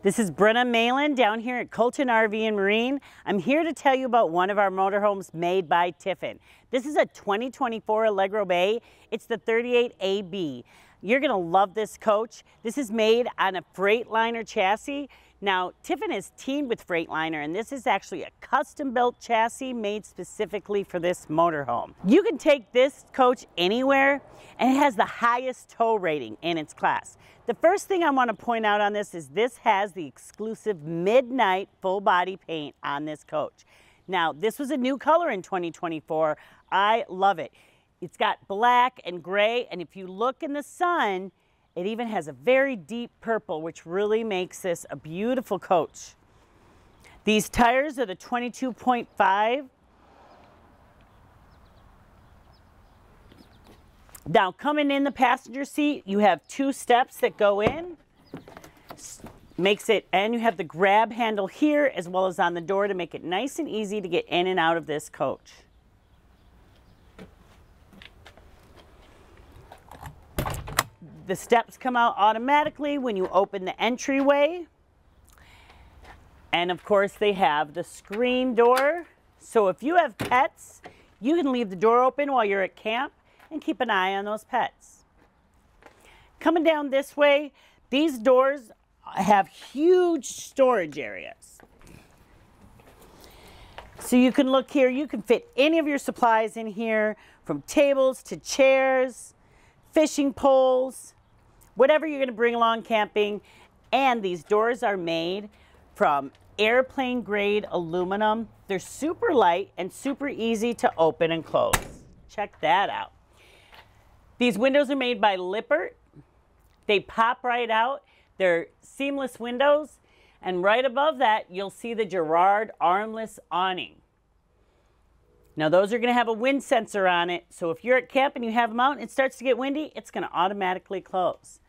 This is Brenna Malin down here at Colton RV and Marine. I'm here to tell you about one of our motorhomes made by Tiffin. This is a 2024 Allegro Bay. It's the 38AB. You're gonna love this coach. This is made on a Freightliner chassis. Now, Tiffin is teamed with Freightliner, and this is actually a custom-built chassis made specifically for this motorhome. You can take this coach anywhere, and it has the highest tow rating in its class. The first thing I want to point out on this is this has the exclusive midnight full body paint on this coach. Now, this was a new color in 2024. I love it. It's got black and gray, and if you look in the sun, it even has a very deep purple, which really makes this a beautiful coach. These tires are the 22.5. Now, coming in the passenger seat, you have two steps that go in. Makes it, and you have the grab handle here as well as on the door to make it nice and easy to get in and out of this coach. The steps come out automatically when you open the entryway. And of course, they have the screen door. So if you have pets, you can leave the door open while you're at camp and keep an eye on those pets. Coming down this way, these doors have huge storage areas. So you can look here, you can fit any of your supplies in here, from tables to chairs, fishing poles, whatever you're gonna bring along camping. And these doors are made from airplane grade aluminum. They're super light and super easy to open and close. Check that out. These windows are made by Lippert. They pop right out. They're seamless windows. And right above that, you'll see the Girard armless awning. Now those are gonna have a wind sensor on it. So if you're at camp and you have them out and it starts to get windy, it's gonna automatically close.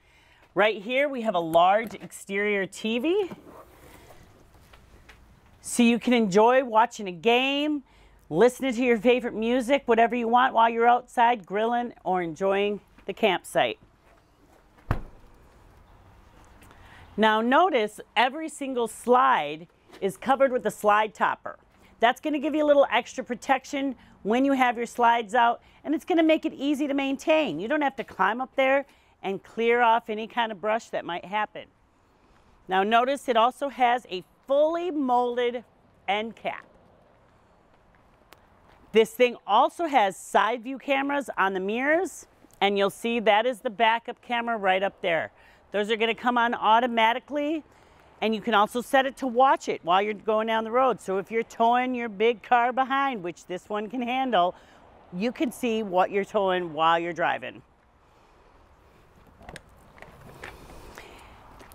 Right here, we have a large exterior TV. So you can enjoy watching a game, listening to your favorite music, whatever you want while you're outside grilling or enjoying the campsite. Now notice every single slide is covered with a slide topper. That's going to give you a little extra protection when you have your slides out, and it's going to make it easy to maintain. You don't have to climb up there and clear off any kind of brush that might happen. Now notice it also has a fully molded end cap. This thing also has side view cameras on the mirrors, and you'll see that is the backup camera right up there. Those are going to come on automatically, and you can also set it to watch it while you're going down the road. So if you're towing your big car behind, which this one can handle, you can see what you're towing while you're driving.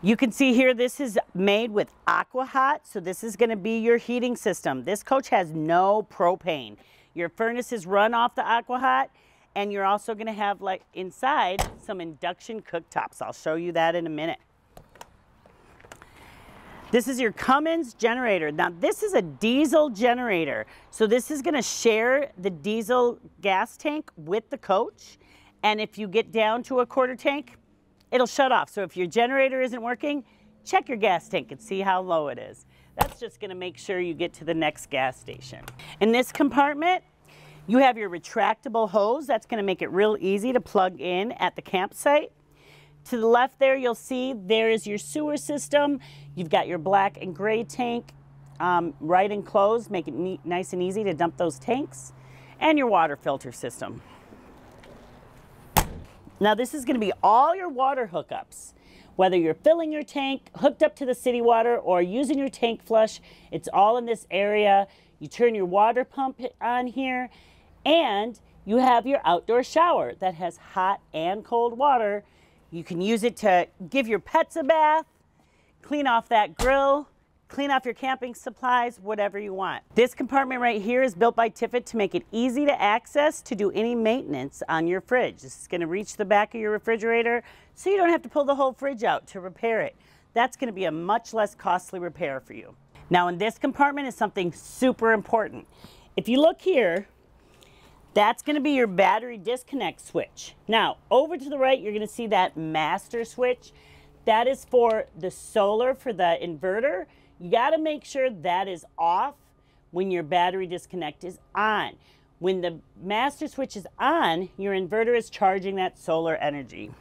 You can see here this is made with Aqua Hot, so this is going to be your heating system. This coach has no propane. Your furnaces run off the Aqua Hot, and you're also going to have, like inside, some induction cooktops. I'll show you that in a minute. This is your Cummins generator. Now this is a diesel generator, so this is going to share the diesel gas tank with the coach, and if you get down to a quarter tank, it'll shut off. So if your generator isn't working, check your gas tank and see how low it is. That's just going to make sure you get to the next gas station. In this compartment, you have your retractable hose. That's going to make it real easy to plug in at the campsite. To the left there, you'll see there is your sewer system. You've got your black and gray tank right enclosed, make it nice and easy to dump those tanks, and your water filter system. Now this is going to be all your water hookups. Whether you're filling your tank, hooked up to the city water, or using your tank flush, it's all in this area. You turn your water pump on here, and you have your outdoor shower that has hot and cold water. You can use it to give your pets a bath, clean off that grill, clean off your camping supplies, whatever you want. This compartment right here is built by Tiffin to make it easy to access to do any maintenance on your fridge. This is going to reach the back of your refrigerator, so you don't have to pull the whole fridge out to repair it. That's going to be a much less costly repair for you. Now in this compartment is something super important. If you look here, that's going to be your battery disconnect switch. Now over to the right, you're going to see that master switch. That is for the solar for the inverter. You got to make sure that is off when your battery disconnect is on. When the master switch is on, your inverter is charging that solar energy.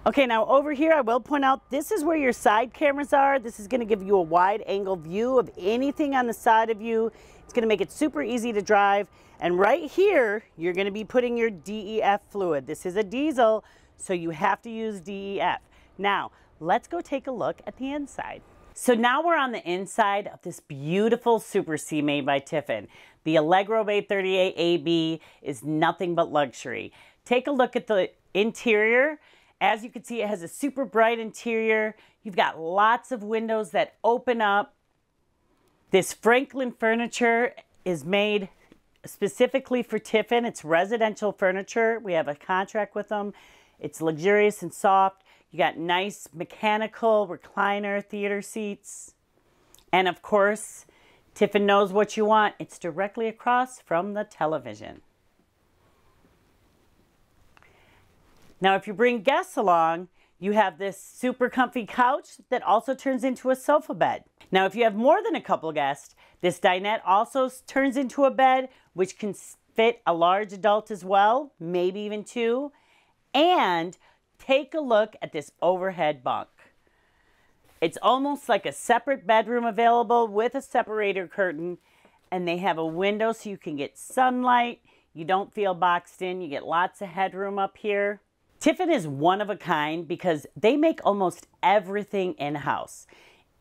Okay, now over here I will point out this is where your side cameras are. This is going to give you a wide angle view of anything on the side of you. It's going to make it super easy to drive. And right here, you're going to be putting your DEF fluid. This is a diesel, so you have to use DEF. Now, let's go take a look at the inside. So now we're on the inside of this beautiful Super C made by Tiffin. The Allegro Bay 38AB is nothing but luxury. Take a look at the interior. As you can see, it has a super bright interior. You've got lots of windows that open up. This Franklin furniture is made specifically for Tiffin. It's residential furniture. We have a contract with them. It's luxurious and soft. You got nice mechanical recliner theater seats. And of course, Tiffin knows what you want. It's directly across from the television. Now, if you bring guests along, you have this super comfy couch that also turns into a sofa bed. Now, if you have more than a couple guests, this dinette also turns into a bed, which can fit a large adult as well, maybe even two. And take a look at this overhead bunk. It's almost like a separate bedroom available with a separator curtain, and they have a window so you can get sunlight. You don't feel boxed in. You get lots of headroom up here. Tiffin is one of a kind because they make almost everything in-house.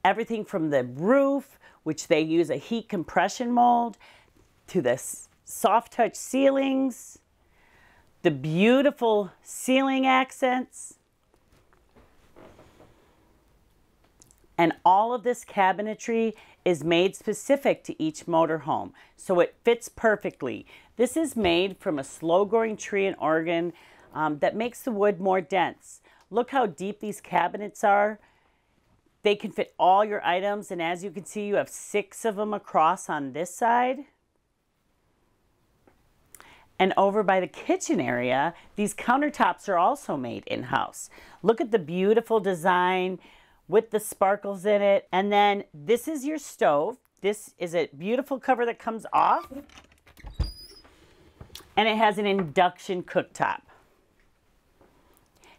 Everything from the roof, which they use a heat compression mold, to the soft touch ceilings, the beautiful ceiling accents, and all of this cabinetry is made specific to each motorhome, so it fits perfectly. This is made from a slow-growing tree in Oregon that makes the wood more dense. Look how deep these cabinets are. They can fit all your items, and as you can see, you have 6 of them across on this side. And over by the kitchen area, these countertops are also made in-house. Look at the beautiful design with the sparkles in it. And then this is your stove. This is a beautiful cover that comes off. And it has an induction cooktop.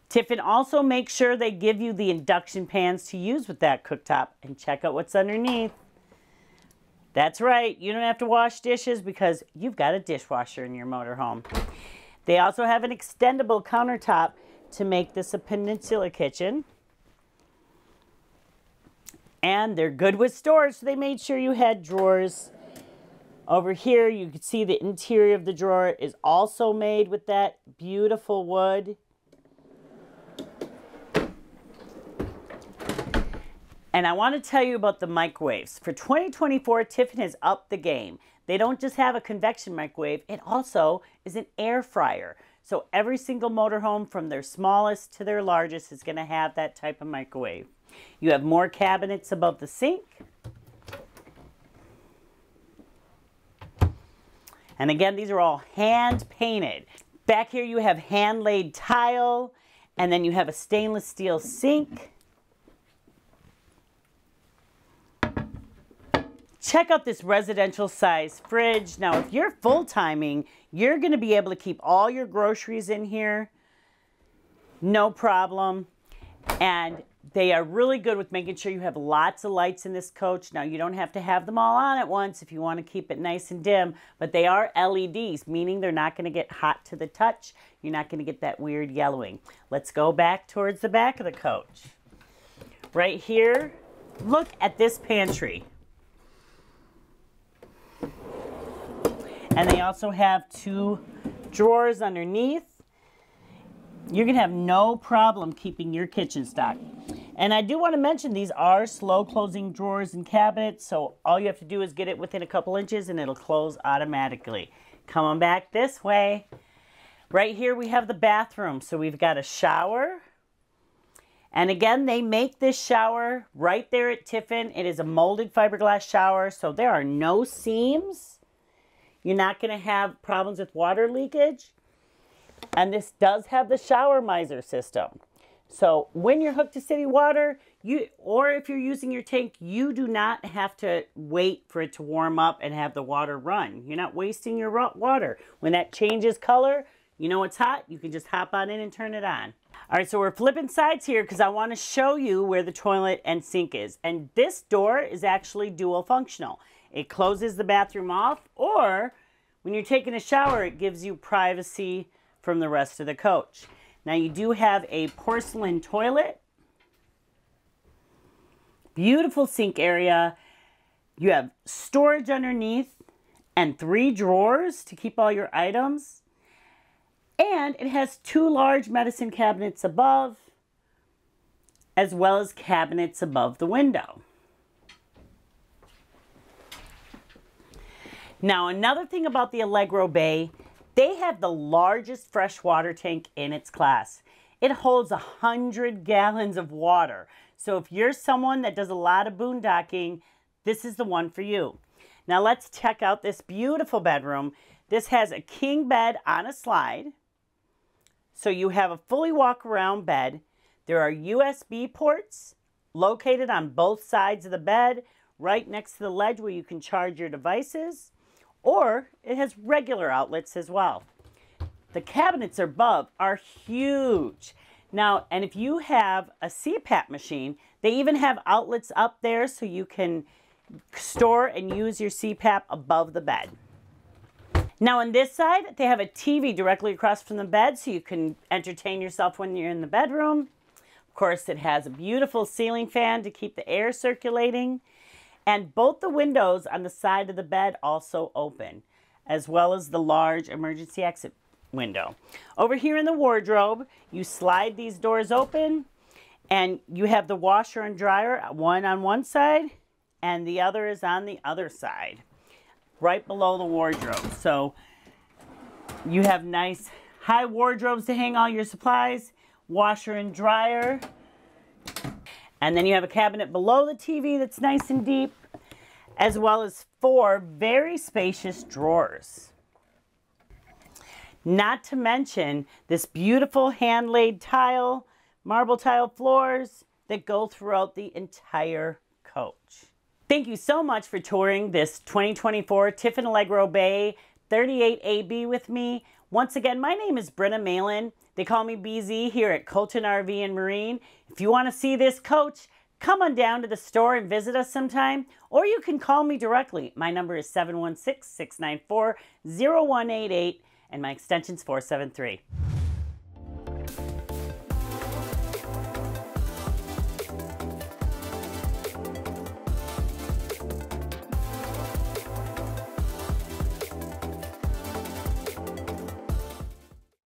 Tiffin also makes sure they give you the induction pans to use with that cooktop. And check out what's underneath. That's right, you don't have to wash dishes because you've got a dishwasher in your motorhome. They also have an extendable countertop to make this a peninsula kitchen. And they're good with storage, so they made sure you had drawers. Over here, you can see the interior of the drawer is also made with that beautiful wood. And I want to tell you about the microwaves. For 2024, Tiffin has upped the game. They don't just have a convection microwave, it also is an air fryer. So every single motorhome from their smallest to their largest is going to have that type of microwave. You have more cabinets above the sink. And again, these are all hand painted. Back here you have hand laid tile, and then you have a stainless steel sink. Check out this residential size fridge. Now, if you're full-timing, you're going to be able to keep all your groceries in here. No problem. And they are really good with making sure you have lots of lights in this coach. Now, you don't have to have them all on at once if you want to keep it nice and dim, but they are LEDs, meaning they're not going to get hot to the touch. You're not going to get that weird yellowing. Let's go back towards the back of the coach. Right here, look at this pantry. And they also have 2 drawers underneath. You're going to have no problem keeping your kitchen stocked. And I do want to mention these are slow closing drawers and cabinets, so all you have to do is get it within a couple inches and it'll close automatically. Come on back this way. Right here we have the bathroom. So we've got a shower. And again, they make this shower right there at Tiffin. It is a molded fiberglass shower, so there are no seams. You're not going to have problems with water leakage. And this does have the shower miser system. So when you're hooked to city water, or if you're using your tank, you do not have to wait for it to warm up and have the water run. You're not wasting your water. When that changes color, you know it's hot, you can just hop on in and turn it on. All right, so we're flipping sides here because I want to show you where the toilet and sink is. And this door is actually dual functional. It closes the bathroom off, or when you're taking a shower, it gives you privacy from the rest of the coach. Now you do have a porcelain toilet, beautiful sink area. You have storage underneath and 3 drawers to keep all your items. And it has 2 large medicine cabinets above, as well as cabinets above the window. Now, another thing about the Allegro Bay, they have the largest freshwater tank in its class. It holds 100 gallons of water. So if you're someone that does a lot of boondocking, this is the one for you. Now let's check out this beautiful bedroom. This has a king bed on a slide. So you have a fully walk-around bed. There are USB ports located on both sides of the bed, right next to the ledge where you can charge your devices, or it has regular outlets as well. The cabinets above are huge. Now, and if you have a CPAP machine, they even have outlets up there so you can store and use your CPAP above the bed. Now on this side, they have a TV directly across from the bed so you can entertain yourself when you're in the bedroom. Of course, it has a beautiful ceiling fan to keep the air circulating. And both the windows on the side of the bed also open, as well as the large emergency exit window. Over here in the wardrobe, you slide these doors open and you have the washer and dryer, one on one side and the other is on the other side, right below the wardrobe. So you have nice high wardrobes to hang all your supplies, washer and dryer. And then you have a cabinet below the TV that's nice and deep, as well as 4 very spacious drawers. Not to mention this beautiful hand-laid tile, marble tile floors that go throughout the entire coach. Thank you so much for touring this 2024 Tiffin Allegro Bay 38AB with me. Once again, my name is Brenna Malin. They call me BZ here at Colton RV and Marine. If you want to see this coach, come on down to the store and visit us sometime, or you can call me directly. My number is 716-694-0188 and my extension is 473.